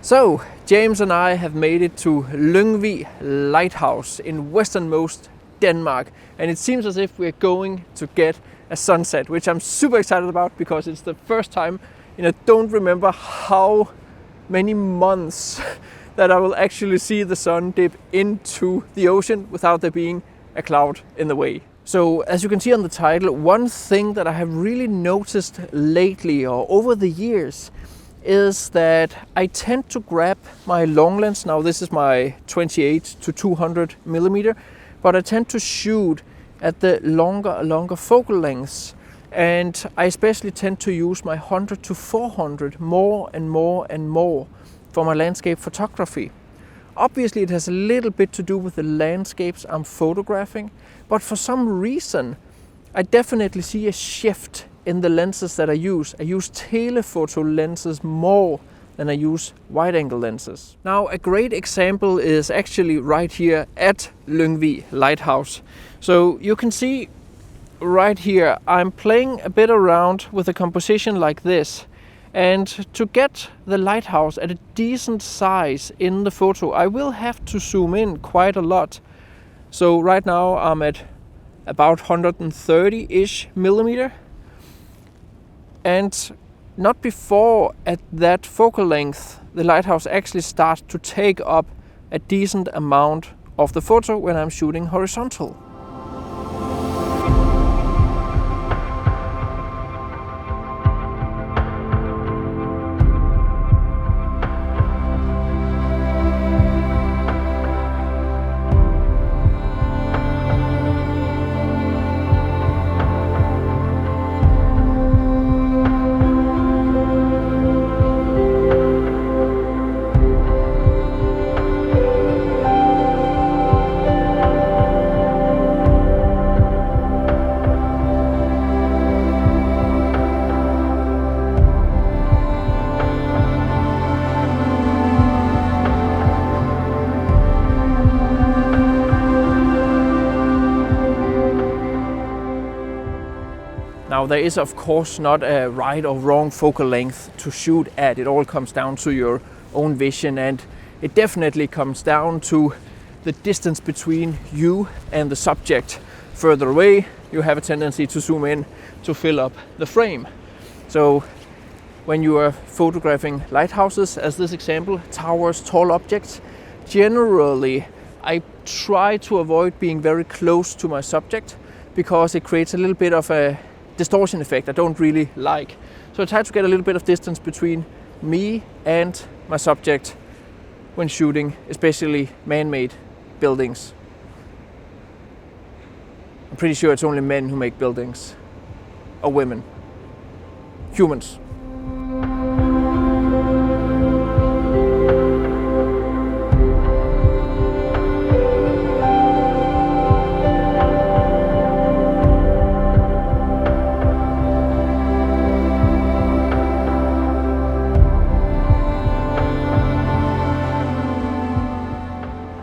So, James and I have made it to Lyngvig Lighthouse in westernmost Denmark, and it seems as if we're going to get a sunset, which I'm super excited about because it's the first time in I don't remember how many months that I will actually see the sun dip into the ocean without there being a cloud in the way. So as you can see on the title, one thing that I have really noticed lately or over the years is that I tend to grab my long lens. Now this is my 28 to 200 millimeter, but I tend to shoot at the longer focal lengths. And I especially tend to use my 100 to 400 more and more for my landscape photography. Obviously it has a little bit to do with the landscapes I'm photographing, but for some reason I definitely see a shift in the lenses that I use. I use telephoto lenses more than I use wide-angle lenses. Now a great example is actually right here at Lyngvig Lighthouse. So you can see right here I'm playing a bit around with a composition like this, and to get the lighthouse at a decent size in the photo I will have to zoom in quite a lot. So right now I'm at about 130-ish millimeter, and not before at that focal length the lighthouse actually starts to take up a decent amount of the photo when I'm shooting horizontal. Now there is of course not a right or wrong focal length to shoot at. It all comes down to your own vision, and it definitely comes down to the distance between you and the subject. Further away you have a tendency to zoom in to fill up the frame. So when you are photographing lighthouses, as this example, towers, tall objects, generally I try to avoid being very close to my subject because it creates a little bit of a distortion effect I don't really like. So I try to get a little bit of distance between me and my subject when shooting, especially man-made buildings. I'm pretty sure it's only men who make buildings, or women, humans.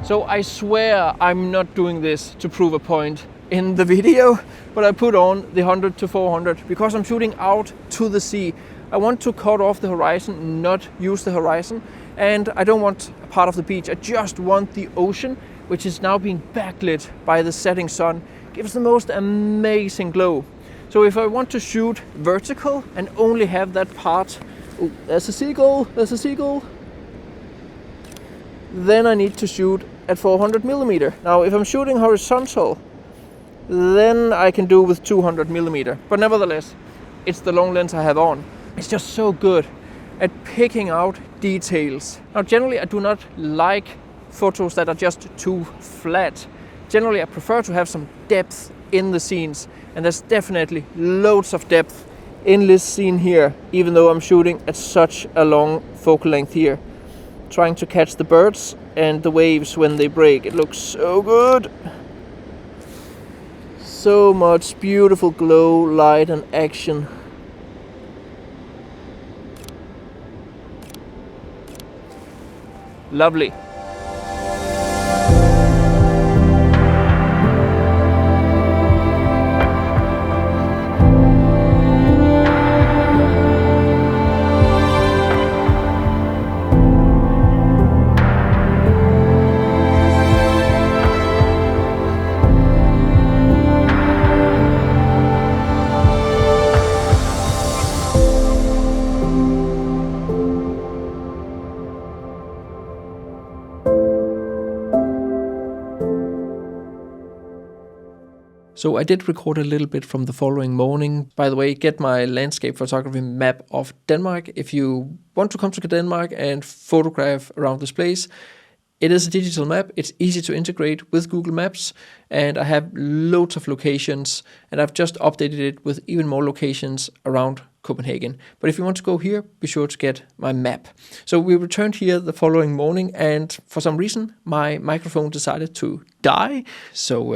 So I swear I'm not doing this to prove a point in the video, but I put on the 100 to 400 because I'm shooting out to the sea. I want to cut off the horizon, not use the horizon, and I don't want a part of the beach. I just want the ocean, which is now being backlit by the setting sun. It gives the most amazing glow. So if I want to shoot vertical and only have that part, oh, there's a seagull, then I need to shoot at 400 millimeter. Now if I'm shooting horizontal, then I can do with 200 millimeter. But nevertheless, it's the long lens I have on. It's just so good at picking out details. Now generally I do not like photos that are just too flat. Generally I prefer to have some depth in the scenes, and there's definitely loads of depth in this scene here, even though I'm shooting at such a long focal length here. Trying to catch the birds and the waves when they break. It looks so good. So much beautiful glow, light and action. Lovely. So I did record a little bit from the following morning. By the way, get my landscape photography map of Denmark if you want to come to Denmark and photograph around this place. It is a digital map. It's easy to integrate with Google Maps, and I have loads of locations, and I've just updated it with even more locations around Copenhagen. But if you want to go here, be sure to get my map. So we returned here the following morning, and for some reason my microphone decided to die. So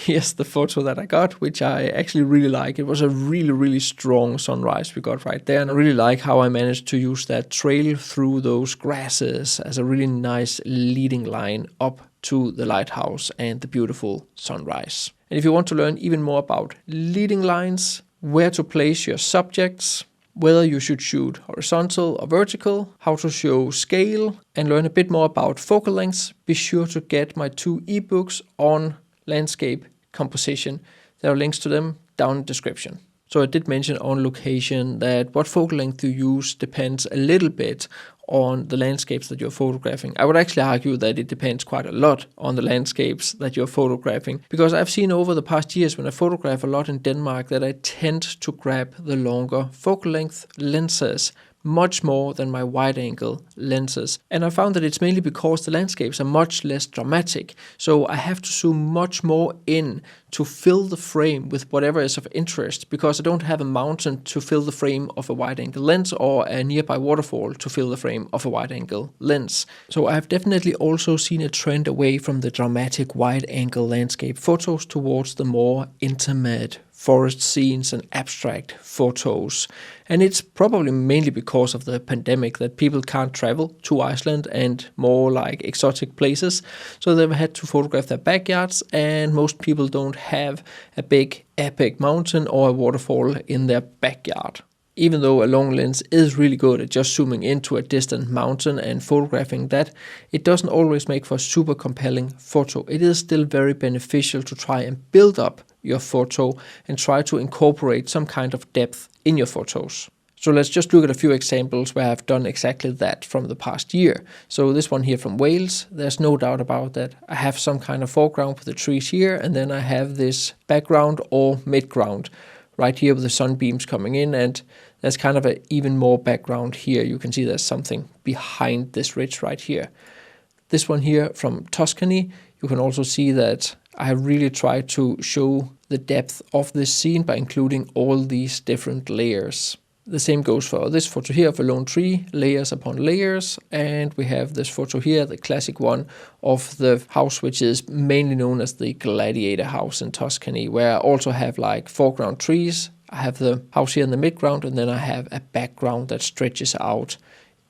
here's the photo that I got, which I actually really like. It was a really strong sunrise we got right there, and I really like how I managed to use that trail through those grasses as a really nice leading line up to the lighthouse and the beautiful sunrise. And if you want to learn even more about leading lines, where to place your subjects, whether you should shoot horizontal or vertical, how to show scale, and learn a bit more about focal lengths, be sure to get my 2 ebooks on landscape composition. There are links to them down in the description. So I did mention on location that what focal length you use depends a little bit on the landscapes that you're photographing. I would actually argue that it depends quite a lot on the landscapes that you're photographing, because I've seen over the past years when I photograph a lot in Denmark that I tend to grab the longer focal length lenses much more than my wide angle lenses. And I found that it's mainly because the landscapes are much less dramatic. So I have to zoom much more in to fill the frame with whatever is of interest, because I don't have a mountain to fill the frame of a wide angle lens or a nearby waterfall to fill the frame of a wide angle lens. So I've definitely also seen a trend away from the dramatic wide angle landscape photos towards the more intimate forest scenes and abstract photos. And it's probably mainly because of the pandemic that people can't travel to Iceland and more like exotic places. So they've had to photograph their backyards, and most people don't have a big epic mountain or a waterfall in their backyard. Even though a long lens is really good at just zooming into a distant mountain and photographing that, it doesn't always make for a super compelling photo. It is still very beneficial to try and build up your photo and try to incorporate some kind of depth in your photos. So let's just look at a few examples where I've done exactly that from the past year. So this one here from Wales, there's no doubt about that. I have some kind of foreground with the trees here, and then I have this background or midground right here with the sunbeams coming in, and there's kind of an even more background here. You can see there's something behind this ridge right here. This one here from Tuscany, you can also see that I have really tried to show the depth of this scene by including all these different layers. The same goes for this photo here of a lone tree, layers upon layers. And we have this photo here, the classic one of the house, which is mainly known as the Gladiator house in Tuscany, where I also have like foreground trees. I have the house here in the midground, and then I have a background that stretches out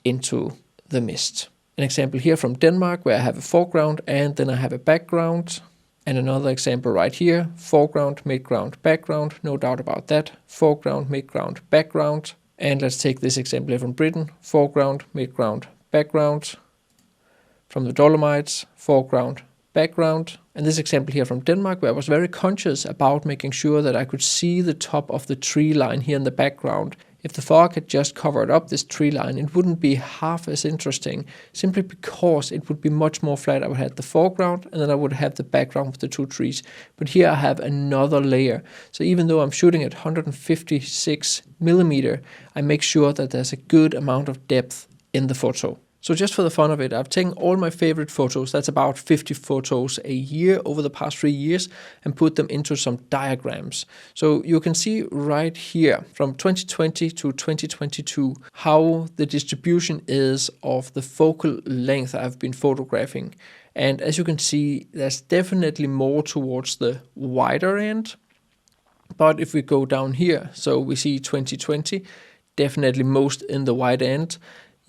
into the mist. An example here from Denmark, where I have a foreground and then I have a background. And another example right here, foreground, midground, background, no doubt about that. Foreground, midground, background. And let's take this example here from Britain, foreground, midground, background. From the Dolomites, foreground, background. And this example here from Denmark, where I was very conscious about making sure that I could see the top of the tree line here in the background. If the fog had just covered up this tree line, it wouldn't be half as interesting, simply because it would be much more flat. I would have the foreground, and then I would have the background with the two trees. But here I have another layer. So even though I'm shooting at 156 millimeter, I make sure that there's a good amount of depth in the photo. So just for the fun of it, I've taken all my favorite photos, that's about 50 photos a year over the past 3 years, and put them into some diagrams. So you can see right here from 2020 to 2022 how the distribution is of the focal length I've been photographing. And as you can see, there's definitely more towards the wider end. But if we go down here, so we see 2020, definitely most in the wide end.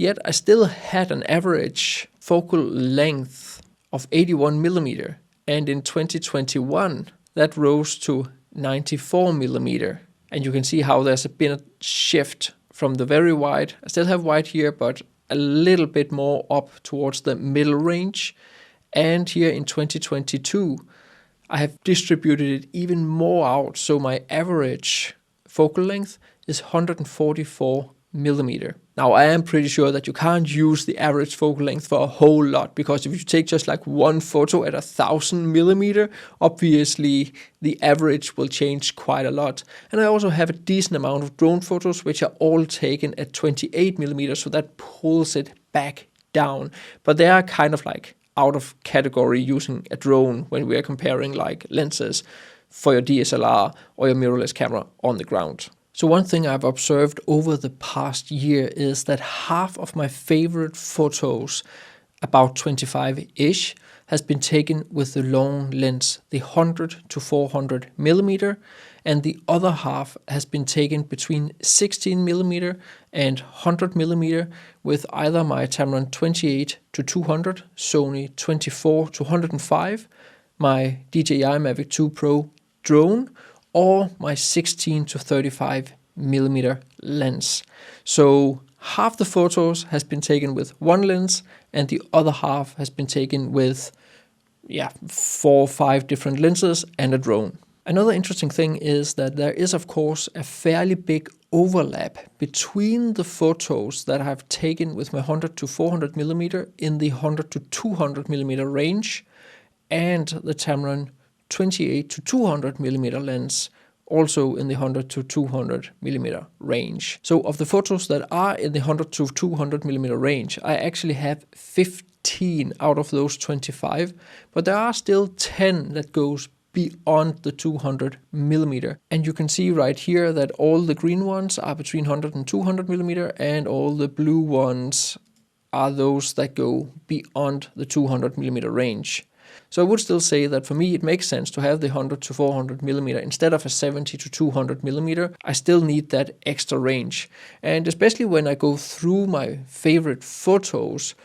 Yet I still had an average focal length of 81 millimeter. And in 2021, that rose to 94 millimeter. And you can see how there's been a shift from the very wide. I still have wide here, but a little bit more up towards the middle range. And here in 2022, I have distributed it even more out. So my average focal length is 144 millimeter. Now I am pretty sure that you can't use the average focal length for a whole lot, because if you take just like one photo at 1000 millimeter, obviously the average will change quite a lot. And I also have a decent amount of drone photos which are all taken at 28 millimeters, so that pulls it back down. But they are kind of like out of category using a drone when we are comparing like lenses for your DSLR or your mirrorless camera on the ground. So one thing I've observed over the past year is that half of my favorite photos, about 25-ish, has been taken with the long lens, the 100 to 400 millimeter, and the other half has been taken between 16 millimeter and 100 millimeter with either my Tamron 28 to 200, Sony 24 to 105, my DJI Mavic 2 Pro drone, or my 16 to 35 millimeter lens. So half the photos has been taken with one lens and the other half has been taken with 4 or 5 different lenses and a drone. Another interesting thing is that there is of course a fairly big overlap between the photos that I've taken with my 100 to 400 millimeter in the 100 to 200 millimeter range and the Tamron 28 to 200 millimeter lens, also in the 100 to 200 millimeter range. So of the photos that are in the 100 to 200 millimeter range, I actually have 15 out of those 25, but there are still 10 that goes beyond the 200 millimeter. And you can see right here that all the green ones are between 100 and 200 millimeter, and all the blue ones are those that go beyond the 200 millimeter range. So I would still say that for me it makes sense to have the 100 to 400 millimeter instead of a 70 to 200 millimeter. I still need that extra range. And especially when I go through my favorite photos,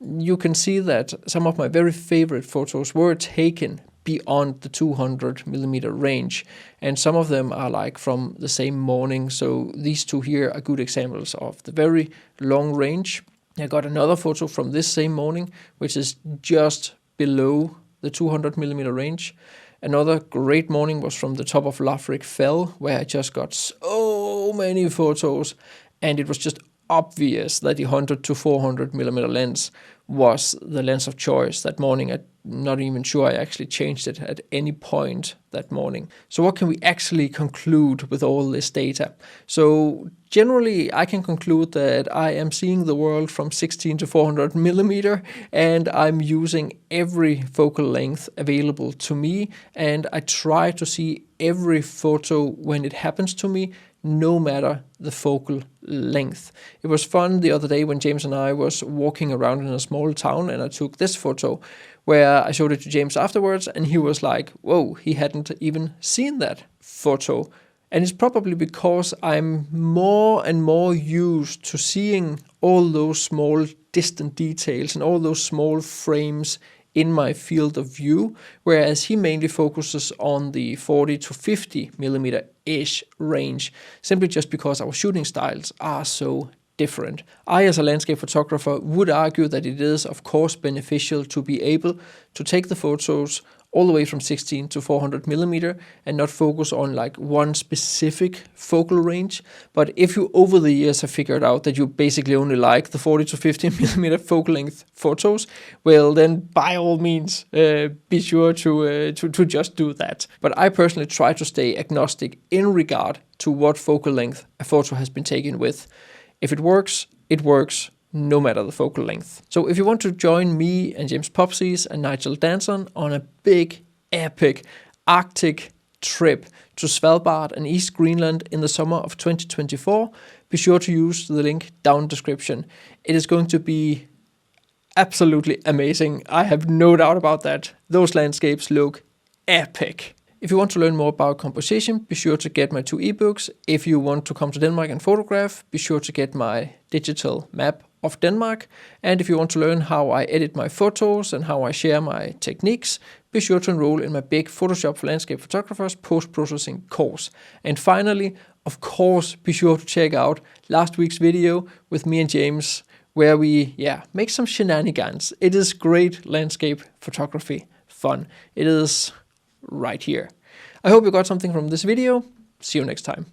you can see that some of my very favorite photos were taken beyond the 200 millimeter range. And some of them are like from the same morning. So these two here are good examples of the very long range. I got another photo from this same morning, which is just below the 200 millimeter range. Another great morning was from the top of Lyngvig Fell, where I just got so many photos, and it was just obvious that the 100 to 400 millimeter lens was the lens of choice that morning. I'm not even sure I actually changed it at any point that morning. So what can we actually conclude with all this data? So generally I can conclude that I am seeing the world from 16 to 400 millimeter, and I'm using every focal length available to me, and I try to see every photo when it happens to me, no matter the focal length. It was fun the other day when James and I was walking around in a small town, and I took this photo where I showed it to James afterwards, and he was like, whoa, he hadn't even seen that photo. And it's probably because I'm more and more used to seeing all those small distant details and all those small frames in my field of view, whereas he mainly focuses on the 40 to 50 millimeter-ish range, simply just because our shooting styles are so different. I, as a landscape photographer, would argue that it is, of course, beneficial to be able to take the photos all the way from 16 to 400 millimeter and not focus on like one specific focal range. But if you over the years have figured out that you basically only like the 40 to 50 millimeter focal length photos, well then by all means be sure to just do that. But I personally try to stay agnostic in regard to what focal length a photo has been taken with. If it works, it works, no matter the focal length. So if you want to join me and James Popsies and Nigel Danson on a big, epic Arctic trip to Svalbard and East Greenland in the summer of 2024, be sure to use the link down in the description. It is going to be absolutely amazing. I have no doubt about that. Those landscapes look epic. If you want to learn more about composition, be sure to get my 2 ebooks. If you want to come to Denmark and photograph, be sure to get my digital map of Denmark. And if you want to learn how I edit my photos and how I share my techniques, be sure to enroll in my big Photoshop for landscape photographers post-processing course. And finally, of course, be sure to check out last week's video with me and James, where we make some shenanigans. It is great landscape photography fun. It is right here. I hope you got something from this video. See you next time.